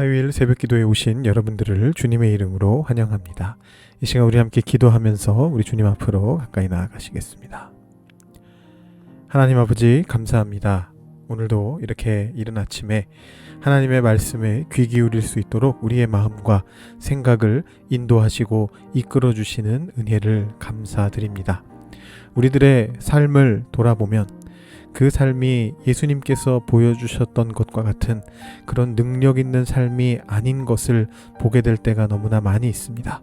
화요일 새벽기도에 오신 여러분들을 주님의 이름으로 환영합니다. 이 시간 우리 함께 기도하면서 우리 주님 앞으로 가까이 나아가시겠습니다. 하나님 아버지 감사합니다. 오늘도 이렇게 이른 아침에 하나님의 말씀에 귀 기울일 수 있도록 우리의 마음과 생각을 인도하시고 이끌어 주시는 은혜를 감사드립니다. 우리들의 삶을 돌아보면 그 삶이 예수님께서 보여주셨던 것과 같은 그런 능력 있는 삶이 아닌 것을 보게 될 때가 너무나 많이 있습니다.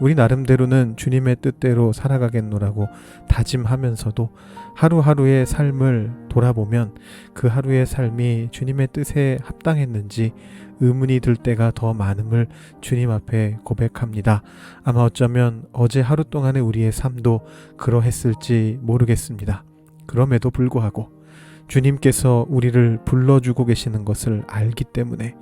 우리 나름대로는 주님의 뜻대로 살아가겠노라고 다짐하면서도 하루하루의 삶을 돌아보면 그 하루의 삶이 주님의 뜻에 합당했는지 의문이 들 때가 더 많음을 주님 앞에 고백합니다. 아마 어쩌면 어제 하루 동안의 우리의 삶도 그러했을지 모르겠습니다. 그럼에도 불구하고 주님께서 우리를 불러주고 계시는 것을 알기 때문에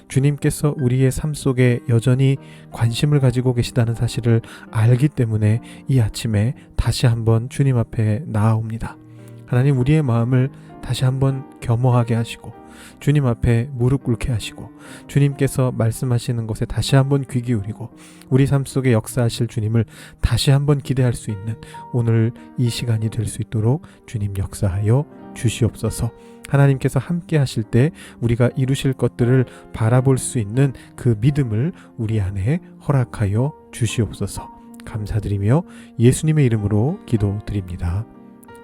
주님께서 우리의 삶 속에 여전히 관심을 가지고 계시다는 사실을 알기 때문에 이 아침에 다시 한번 주님 앞에 나아옵니다. 하나님, 우리의 마음을 다시 한번 겸허하게 하시고 주님 앞에 무릎 꿇게 하시고 주님께서 말씀하시는 것에 다시 한번 귀 기울이고 우리 삶 속에 역사하실 주님을 다시 한번 기대할 수 있는 오늘 이 시간이 될 수 있도록 주님 역사하여 주시옵소서. 하나님께서 함께 하실 때 우리가 이루실 것들을 바라볼 수 있는 그 믿음을 우리 안에 허락하여 주시옵소서. 감사드리며 예수님의 이름으로 기도드립니다.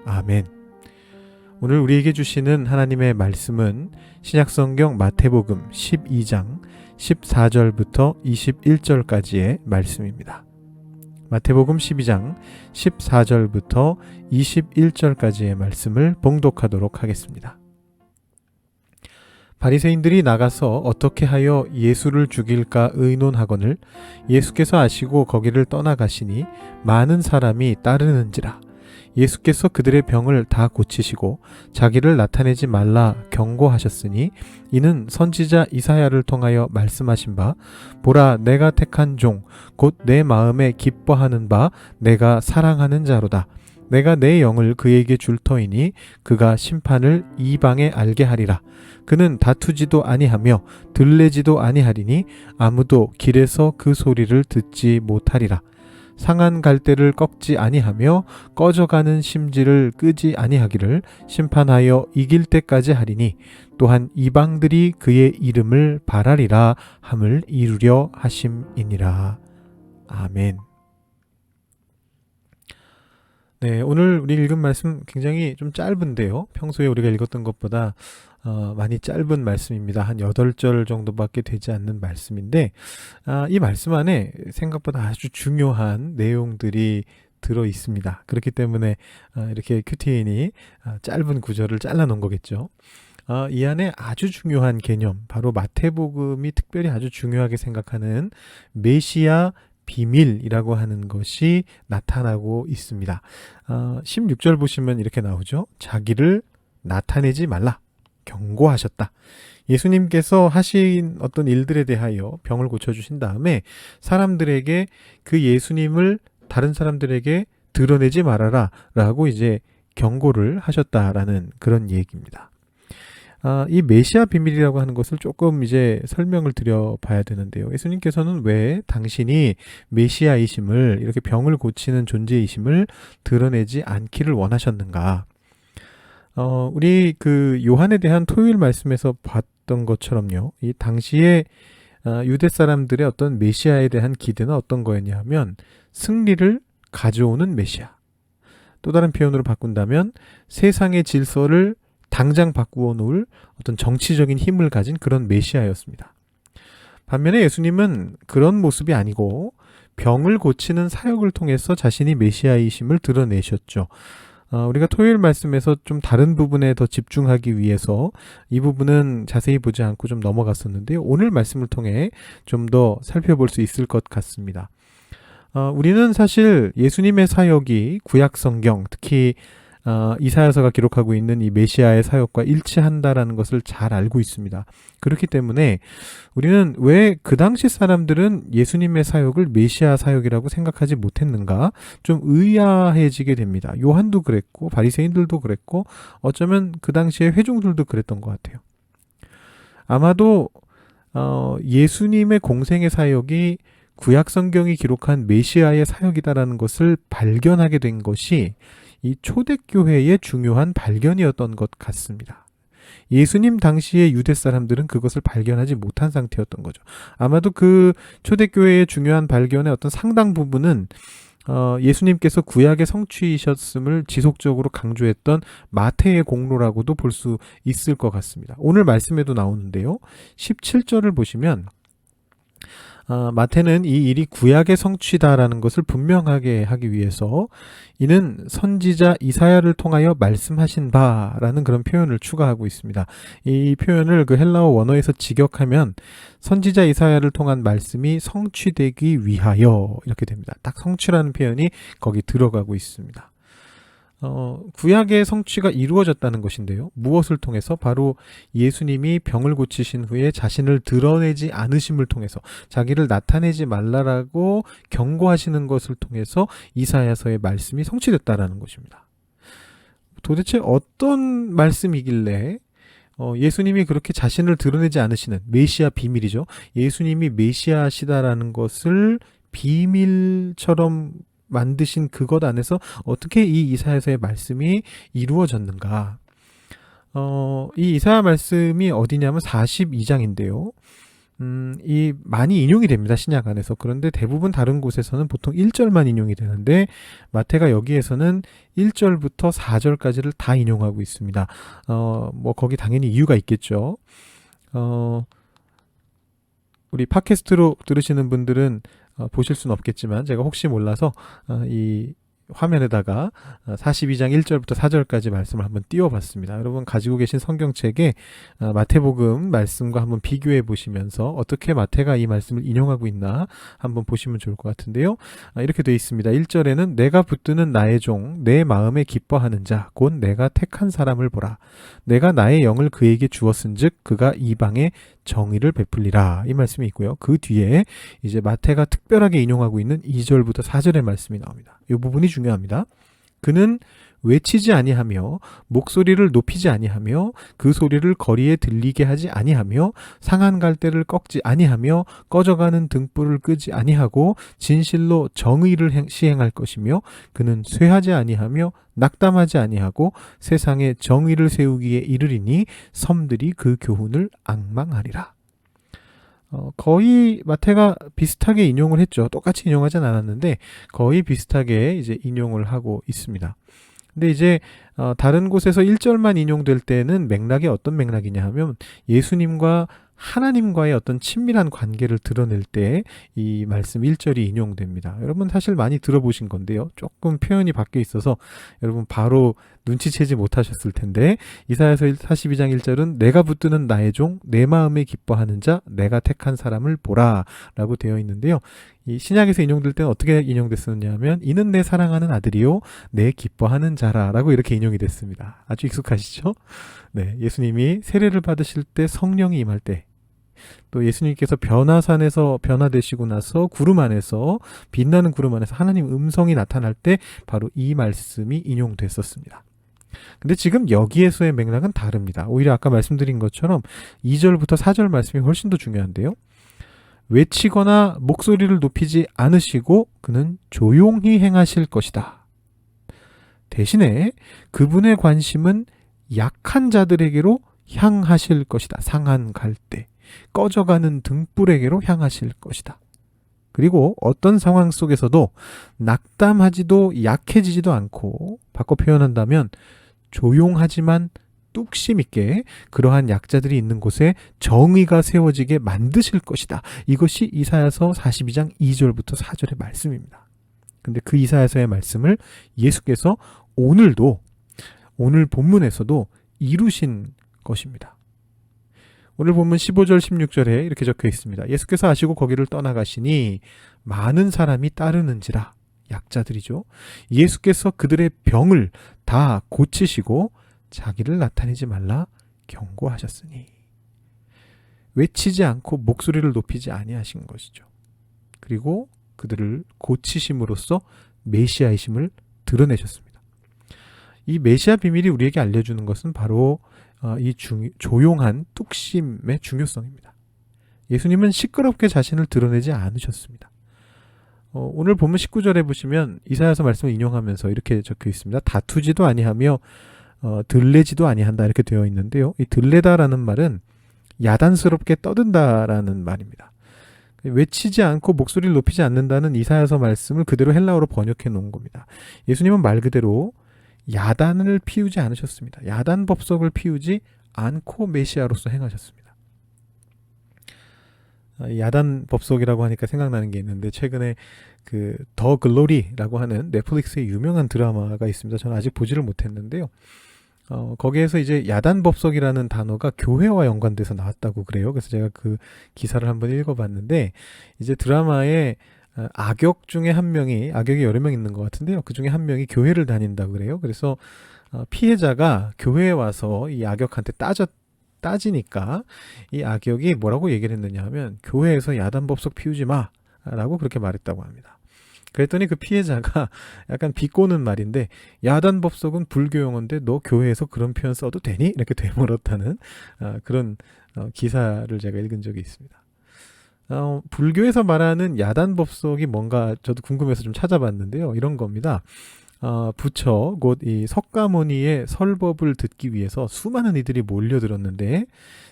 아멘. 오늘 우리에게 주시는 하나님의 말씀은 신약성경 마태복음 12장 14절부터 21절까지의 말씀입니다. 마태복음 12장 14절부터 21절까지의 말씀을 봉독하도록 하겠습니다. 바리새인들이 나가서 어떻게 하여 예수를 죽일까 의논하거늘 예수께서 아시고 거기를 떠나가시니 많은 사람이 따르는지라. 예수께서 그들의 병을 다 고치시고 자기를 나타내지 말라 경고하셨으니 이는 선지자 이사야를 통하여 말씀하신 바 보라, 내가 택한 종 곧 내 마음에 기뻐하는 바 내가 사랑하는 자로다. 내가 내 영을 그에게 줄 터이니 그가 심판을 이방에 알게 하리라. 그는 다투지도 아니하며 들레지도 아니하리니 아무도 길에서 그 소리를 듣지 못하리라. 상한 갈대를 꺾지 아니하며 꺼져가는 심지를 끄지 아니하기를 심판하여 이길 때까지 하리니 또한 이방들이 그의 이름을 바라리라 함을 이루려 하심이니라. 아멘. 네, 오늘 우리 읽은 말씀 굉장히 좀 짧은데요. 평소에 우리가 읽었던 것보다 많이 짧은 말씀입니다. 한 8절 정도밖에 되지 않는 말씀인데 이 말씀 안에 생각보다 아주 중요한 내용들이 들어 있습니다. 그렇기 때문에 이렇게 큐티인이 짧은 구절을 잘라 놓은 거겠죠. 이 안에 아주 중요한 개념, 바로 마태복음이 특별히 아주 중요하게 생각하는 메시아 비밀이라고 하는 것이 나타나고 있습니다. 16절 보시면 이렇게 나오죠. 자기를 나타내지 말라 경고하셨다. 예수님께서 하신 어떤 일들에 대하여 병을 고쳐주신 다음에 사람들에게 그 예수님을 다른 사람들에게 드러내지 말아라 라고 이제 경고를 하셨다라는 그런 얘기입니다. 이 메시아 비밀이라고 하는 것을 조금 이제 설명을 드려 봐야 되는데요. 예수님께서는 왜 당신이 메시아이심을, 이렇게 병을 고치는 존재이심을 드러내지 않기를 원하셨는가? 우리 그 요한에 대한 토요일 말씀에서 봤던 것처럼요. 이 당시에 유대 사람들의 어떤 메시아에 대한 기대는 어떤 거였냐 하면 승리를 가져오는 메시아. 또 다른 표현으로 바꾼다면 세상의 질서를 당장 바꾸어 놓을 어떤 정치적인 힘을 가진 그런 메시아였습니다. 반면에 예수님은 그런 모습이 아니고 병을 고치는 사역을 통해서 자신이 메시아이심을 드러내셨죠. 우리가 토요일 말씀에서 좀 다른 부분에 더 집중하기 위해서 이 부분은 자세히 보지 않고 좀 넘어갔었는데요. 오늘 말씀을 통해 좀 더 살펴볼 수 있을 것 같습니다. 우리는 사실 예수님의 사역이 구약 성경, 특히 이사야서가 기록하고 있는 이 메시아의 사역과 일치한다라는 것을 잘 알고 있습니다. 그렇기 때문에 우리는 왜 그 당시 사람들은 예수님의 사역을 메시아 사역이라고 생각하지 못했는가 좀 의아해지게 됩니다. 요한도 그랬고 바리새인들도 그랬고 어쩌면 그 당시에 회중들도 그랬던 것 같아요. 아마도 예수님의 공생의 사역이 구약 성경이 기록한 메시아의 사역이다라는 것을 발견하게 된 것이 이 초대교회의 중요한 발견이었던 것 같습니다. 예수님 당시의 유대 사람들은 그것을 발견하지 못한 상태였던 거죠. 아마도 그 초대교회의 중요한 발견의 어떤 상당 부분은 예수님께서 구약의 성취이셨음을 지속적으로 강조했던 마태의 공로라고도 볼 수 있을 것 같습니다. 오늘 말씀에도 나오는데요. 17절을 보시면 마태는 이 일이 구약의 성취다라는 것을 분명하게 하기 위해서 이는 선지자 이사야를 통하여 말씀하신 바라는 그런 표현을 추가하고 있습니다. 이 표현을 그 헬라어 원어에서 직역하면 선지자 이사야를 통한 말씀이 성취되기 위하여 이렇게 됩니다. 딱 성취라는 표현이 거기 들어가고 있습니다. 구약의 성취가 이루어졌다는 것인데요. 무엇을 통해서? 바로 예수님이 병을 고치신 후에 자신을 드러내지 않으심을 통해서 자기를 나타내지 말라라고 경고하시는 것을 통해서 이사야서의 말씀이 성취됐다라는 것입니다. 도대체 어떤 말씀이길래 예수님이 그렇게 자신을 드러내지 않으시는 메시아 비밀이죠. 예수님이 메시아시다라는 것을 비밀처럼 만드신 그것 안에서 어떻게 이 이사야서의 말씀이 이루어졌는가? 이 이사야 말씀이 어디냐면 42장인데요. 이 많이 인용이 됩니다. 신약 안에서. 그런데 대부분 다른 곳에서는 보통 1절만 인용이 되는데 마태가 여기에서는 1절부터 4절까지를 다 인용하고 있습니다. 뭐 거기 당연히 이유가 있겠죠. 우리 팟캐스트로 들으시는 분들은 보실 수는 없겠지만 제가 혹시 몰라서 이 화면에다가 42장 1절부터 4절까지 말씀을 한번 띄워봤습니다. 여러분 가지고 계신 성경책에 마태복음 말씀과 한번 비교해 보시면서 어떻게 마태가 이 말씀을 인용하고 있나 한번 보시면 좋을 것 같은데요. 이렇게 되어 있습니다. 1절에는 내가 붙드는 나의 종 내 마음에 기뻐하는 자 곧 내가 택한 사람을 보라. 내가 나의 영을 그에게 주었은즉 그가 이방에 정의를 베풀리라. 이 말씀이 있고요. 그 뒤에 이제 마태가 특별하게 인용하고 있는 2절부터 4절의 말씀이 나옵니다. 이 부분이 중요합니다. 그는 외치지 아니하며 목소리를 높이지 아니하며 그 소리를 거리에 들리게 하지 아니하며 상한 갈대를 꺾지 아니하며 꺼져가는 등불을 끄지 아니하고 진실로 정의를 시행할 것이며 그는 쇠하지 아니하며 낙담하지 아니하고 세상에 정의를 세우기에 이르리니 섬들이 그 교훈을 앙망하리라. 거의 마태가 비슷하게 인용을 했죠. 똑같이 인용하진 않았는데 거의 비슷하게 이제 인용을 하고 있습니다. 근데 이제 다른 곳에서 1절만 인용될 때는 맥락이 어떤 맥락이냐 하면 예수님과 하나님과의 어떤 친밀한 관계를 드러낼 때 이 말씀 1절이 인용됩니다. 여러분 사실 많이 들어보신 건데요. 조금 표현이 바뀌어 있어서 여러분 바로 눈치채지 못하셨을 텐데 이사야서 42장 1절은 내가 붙드는 나의 종 내 마음에 기뻐하는 자 내가 택한 사람을 보라 라고 되어 있는데요. 이 신약에서 인용될 때는 어떻게 인용됐었냐 하면 이는 내 사랑하는 아들이요 내 기뻐하는 자라 라고 이렇게 인용이 됐습니다. 아주 익숙하시죠? 네, 예수님이 세례를 받으실 때 성령이 임할 때 또 예수님께서 변화산에서 변화되시고 나서 구름 안에서 빛나는 구름 안에서 하나님 음성이 나타날 때 바로 이 말씀이 인용됐었습니다. 근데 지금 여기에서의 맥락은 다릅니다. 오히려 아까 말씀드린 것처럼 2절부터 4절 말씀이 훨씬 더 중요한데요. 외치거나 목소리를 높이지 않으시고 그는 조용히 행하실 것이다. 대신에 그분의 관심은 약한 자들에게로 향하실 것이다. 상한 갈대, 꺼져가는 등불에게로 향하실 것이다. 그리고 어떤 상황 속에서도 낙담하지도 약해지지도 않고 바꿔 표현한다면 조용하지만 뚝심 있게 그러한 약자들이 있는 곳에 정의가 세워지게 만드실 것이다. 이것이 이사야서 42장 2절부터 4절의 말씀입니다. 근데 그 이사야서의 말씀을 예수께서 오늘도 오늘 본문에서도 이루신 것입니다. 오늘 본문 15절 16절에 이렇게 적혀 있습니다. 예수께서 아시고 거기를 떠나가시니 많은 사람이 따르는지라. 약자들이죠. 예수께서 그들의 병을 다 고치시고 자기를 나타내지 말라 경고하셨으니. 외치지 않고 목소리를 높이지 아니하신 것이죠. 그리고 그들을 고치심으로써 메시아이심을 드러내셨습니다. 이 메시아 비밀이 우리에게 알려주는 것은 바로 이 조용한 뚝심의 중요성입니다. 예수님은 시끄럽게 자신을 드러내지 않으셨습니다. 오늘 본문 19절에 보시면 이사야서 말씀을 인용하면서 이렇게 적혀 있습니다. 다투지도 아니하며 들레지도 아니한다 이렇게 되어 있는데요. 이 들레다라는 말은 야단스럽게 떠든다라는 말입니다. 외치지 않고 목소리를 높이지 않는다는 이사야서 말씀을 그대로 헬라어로 번역해 놓은 겁니다. 예수님은 말 그대로 야단을 피우지 않으셨습니다. 야단 법석을 피우지 않고 메시아로서 행하셨습니다. 야단 법석이라고 하니까 생각나는 게 있는데 최근에 그 더 글로리라고 하는 넷플릭스의 유명한 드라마가 있습니다. 저는 아직 보지를 못했는데요. 거기에서 이제 야단 법석이라는 단어가 교회와 연관돼서 나왔다고 그래요. 그래서 제가 그 기사를 한번 읽어봤는데 이제 드라마에 악역 중에 한 명이, 악역이 여러 명 있는 것 같은데요. 그 중에 한 명이 교회를 다닌다고 그래요. 그래서 피해자가 교회에 와서 이 악역한테 따지니까 이 악역이 뭐라고 얘기를 했느냐 하면 교회에서 야단법석 피우지 마 라고 그렇게 말했다고 합니다. 그랬더니 그 피해자가 약간 비꼬는 말인데 야단법석은 불교 용어인데 너 교회에서 그런 표현 써도 되니? 이렇게 되물었다는 그런 기사를 제가 읽은 적이 있습니다. 불교에서 말하는 야단법석이 뭔가 저도 궁금해서 좀 찾아봤는데요. 이런 겁니다. 부처 곧 이 석가모니의 설법을 듣기 위해서 수많은 이들이 몰려들었는데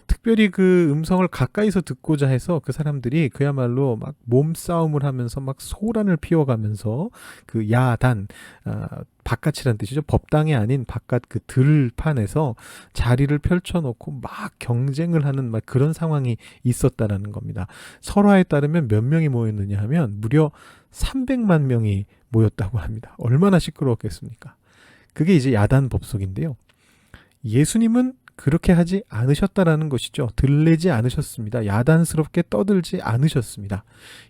특별히 그 음성을 가까이서 듣고자 해서 그 사람들이 그야말로 막 몸싸움을 하면서 막 소란을 피워가면서 그 야단, 바깥이란 뜻이죠. 법당이 아닌 바깥 그 들판에서 자리를 펼쳐놓고 막 경쟁을 하는 막 그런 상황이 있었다라는 겁니다. 설화에 따르면 몇 명이 모였느냐 하면 무려 300만 명이 모였다고 합니다. 얼마나 시끄러웠겠습니까? 그게 이제 야단 법석인데요. 예수님은 그렇게 하지 않으셨다라는 것이죠. 들레지 않으셨습니다. 야단스럽게 떠들지 않으셨습니다.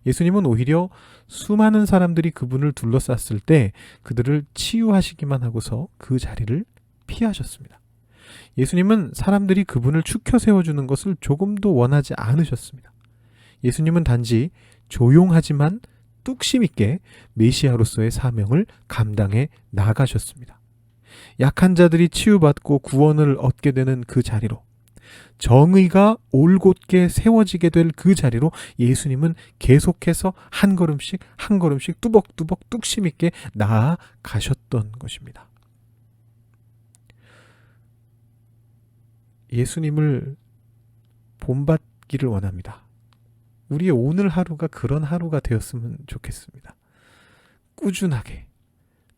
예수님은 오히려 수많은 사람들이 그분을 둘러쌌을 때 그들을 치유하시기만 하고서 그 자리를 피하셨습니다. 예수님은 사람들이 그분을 추켜 세워주는 것을 조금도 원하지 않으셨습니다. 예수님은 단지 조용하지만 뚝심 있게 메시아로서의 사명을 감당해 나가셨습니다. 약한 자들이 치유받고 구원을 얻게 되는 그 자리로, 정의가 올곧게 세워지게 될 그 자리로 예수님은 계속해서 한 걸음씩 한 걸음씩 뚜벅뚜벅 뚝심 있게 나아가셨던 것입니다. 예수님을 본받기를 원합니다. 우리의 오늘 하루가 그런 하루가 되었으면 좋겠습니다. 꾸준하게,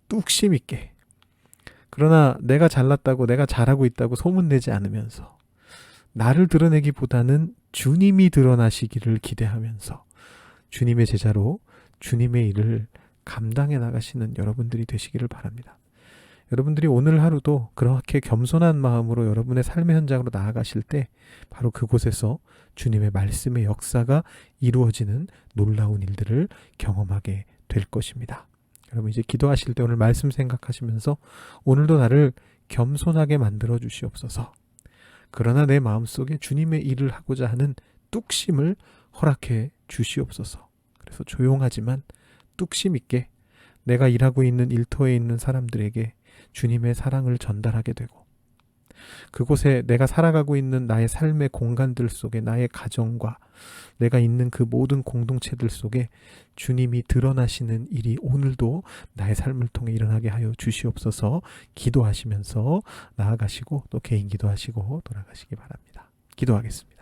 뚝심 있게, 그러나 내가 잘났다고 내가 잘하고 있다고 소문내지 않으면서 나를 드러내기보다는 주님이 드러나시기를 기대하면서 주님의 제자로 주님의 일을 감당해 나가시는 여러분들이 되시기를 바랍니다. 여러분들이 오늘 하루도 그렇게 겸손한 마음으로 여러분의 삶의 현장으로 나아가실 때 바로 그곳에서 주님의 말씀의 역사가 이루어지는 놀라운 일들을 경험하게 될 것입니다. 여러분 이제 기도하실 때 오늘 말씀 생각하시면서 오늘도 나를 겸손하게 만들어 주시옵소서. 그러나 내 마음속에 주님의 일을 하고자 하는 뚝심을 허락해 주시옵소서. 그래서 조용하지만 뚝심 있게 내가 일하고 있는 일터에 있는 사람들에게 주님의 사랑을 전달하게 되고 그곳에 내가 살아가고 있는 나의 삶의 공간들 속에 나의 가정과 내가 있는 그 모든 공동체들 속에 주님이 드러나시는 일이 오늘도 나의 삶을 통해 일어나게 하여 주시옵소서. 기도하시면서 나아가시고 또 개인 기도하시고 돌아가시기 바랍니다. 기도하겠습니다.